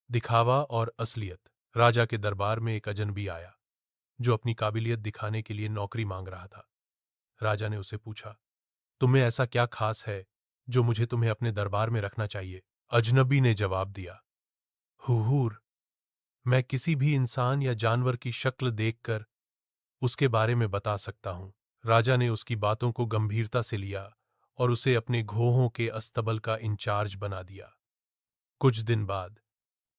दिखावा और असलियत। राजा के दरबार में एक अजनबी आया जो अपनी काबिलियत दिखाने के लिए नौकरी मांग रहा था। राजा ने उसे पूछा, तुम्हें ऐसा क्या खास है जो मुझे तुम्हें अपने दरबार में रखना चाहिए? अजनबी ने जवाब दिया, हुजूर, मैं किसी भी इंसान या जानवर की शक्ल देखकर उसके बारे में बता सकता हूं। राजा ने उसकी बातों को गंभीरता से लिया और उसे अपने घोड़ों के अस्तबल का इंचार्ज बना दिया। कुछ दिन बाद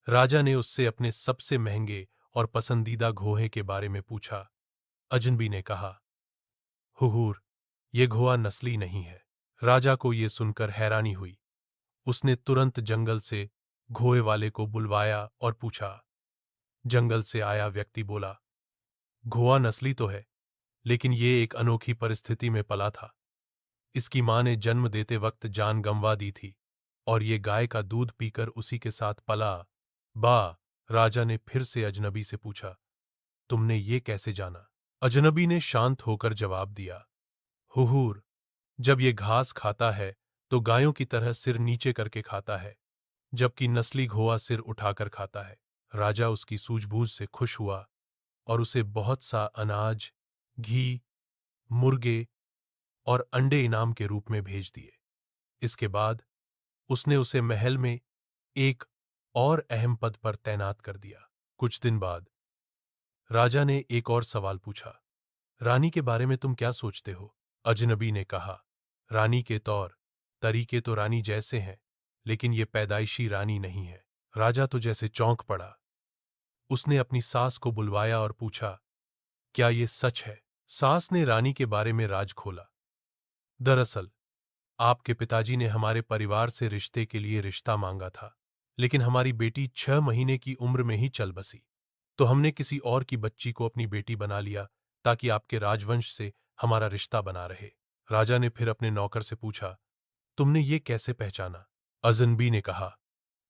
राजा ने उससे अपने सबसे महंगे और पसंदीदा घोड़े के बारे में पूछा। अजनबी ने कहा, हुजूर, ये घोड़ा नस्ली नहीं है। राजा को ये सुनकर हैरानी हुई। उसने तुरंत जंगल से घोड़े वाले को बुलवाया और पूछा। जंगल से आया व्यक्ति बोला, घोड़ा नस्ली तो है, लेकिन ये एक अनोखी परिस्थिति में पला था। इसकी मां ने जन्म देते वक्त जान गंवा दी थी और ये गाय का दूध पीकर उसी के साथ पला। बा राजा ने फिर से अजनबी से पूछा, तुमने ये कैसे जाना? अजनबी ने शांत होकर जवाब दिया, हुजूर, जब ये घास खाता है तो गायों की तरह सिर नीचे करके खाता है, जबकि नस्ली घोड़ा सिर उठाकर खाता है। राजा उसकी सूझबूझ से खुश हुआ और उसे बहुत सा अनाज, घी, मुर्गे और अंडे इनाम के रूप में भेज दिए। इसके बाद उसने उसे महल में एक और अहम पद पर तैनात कर दिया। कुछ दिन बाद राजा ने एक और सवाल पूछा, रानी के बारे में तुम क्या सोचते हो? अजनबी ने कहा, रानी के तौर तरीके तो रानी जैसे हैं, लेकिन ये पैदाइशी रानी नहीं है। राजा तो जैसे चौंक पड़ा। उसने अपनी सास को बुलवाया और पूछा, क्या ये सच है? सास ने रानी के बारे में राज खोला। दरअसल आपके पिताजी ने हमारे परिवार से रिश्ते के लिए रिश्ता मांगा था, लेकिन हमारी बेटी 6 महीने की उम्र में ही चल बसी, तो हमने किसी और की बच्ची को अपनी बेटी बना लिया ताकि आपके राजवंश से हमारा रिश्ता बना रहे। राजा ने फिर अपने नौकर से पूछा, तुमने ये कैसे पहचाना? अजनबी ने कहा,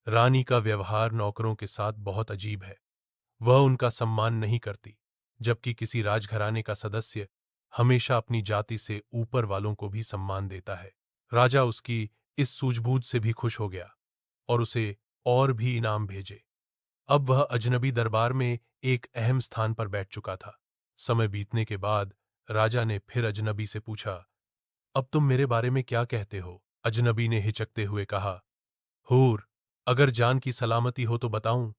रानी का व्यवहार नौकरों के साथ बहुत अजीब है। वह उनका सम्मान नहीं करती, जबकि किसी राजघराने का सदस्य हमेशा अपनी जाति से ऊपर वालों को भी सम्मान देता है। राजा उसकी इस सूझबूझ से भी खुश हो गया और उसे और भी इनाम भेजे। अब वह अजनबी दरबार में एक अहम स्थान पर बैठ चुका था। समय बीतने के बाद राजा ने फिर अजनबी से पूछा, अब तुम मेरे बारे में क्या कहते हो? अजनबी ने हिचकते हुए कहा, हूर, अगर जान की सलामती हो तो बताऊं।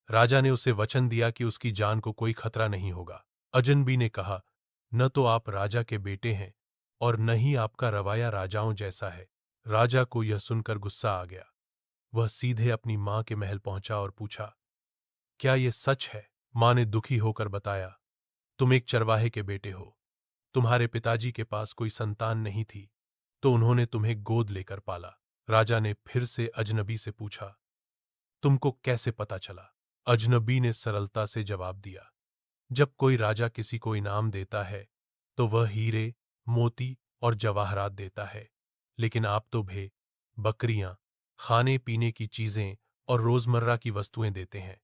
राजा ने उसे वचन दिया कि उसकी जान को कोई खतरा नहीं होगा। अजनबी ने कहा, न तो आप राजा के बेटे हैं और न ही आपका रवैया राजाओं जैसा है। राजा को यह सुनकर गुस्सा आ गया। वह सीधे अपनी मां के महल पहुंचा और पूछा, क्या यह सच है? मां ने दुखी होकर बताया, तुम एक चरवाहे के बेटे हो। तुम्हारे पिताजी के पास कोई संतान नहीं थी, तो उन्होंने तुम्हें गोद लेकर पाला। राजा ने फिर से अजनबी से पूछा, तुमको कैसे पता चला? अजनबी ने सरलता से जवाब दिया, जब कोई राजा किसी को इनाम देता है तो वह हीरे, मोती और जवाहरात देता है, लेकिन आप तो बकरियां, खाने पीने की चीजें और रोजमर्रा की वस्तुएं देते हैं।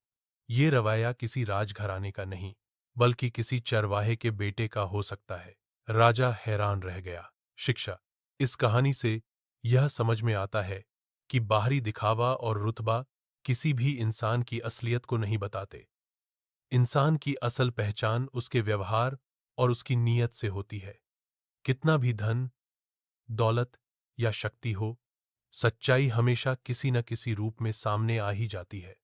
ये रवैया किसी राजघराने का नहीं, बल्कि किसी चरवाहे के बेटे का हो सकता है। राजा हैरान रह गया। शिक्षा। इस कहानी से यह समझ में आता है कि बाहरी दिखावा और रुतबा किसी भी इंसान की असलियत को नहीं बताते। इंसान की असल पहचान उसके व्यवहार और उसकी नीयत से होती है। कितना भी धन, दौलत या शक्ति हो, सच्चाई हमेशा किसी न किसी रूप में सामने आ ही जाती है।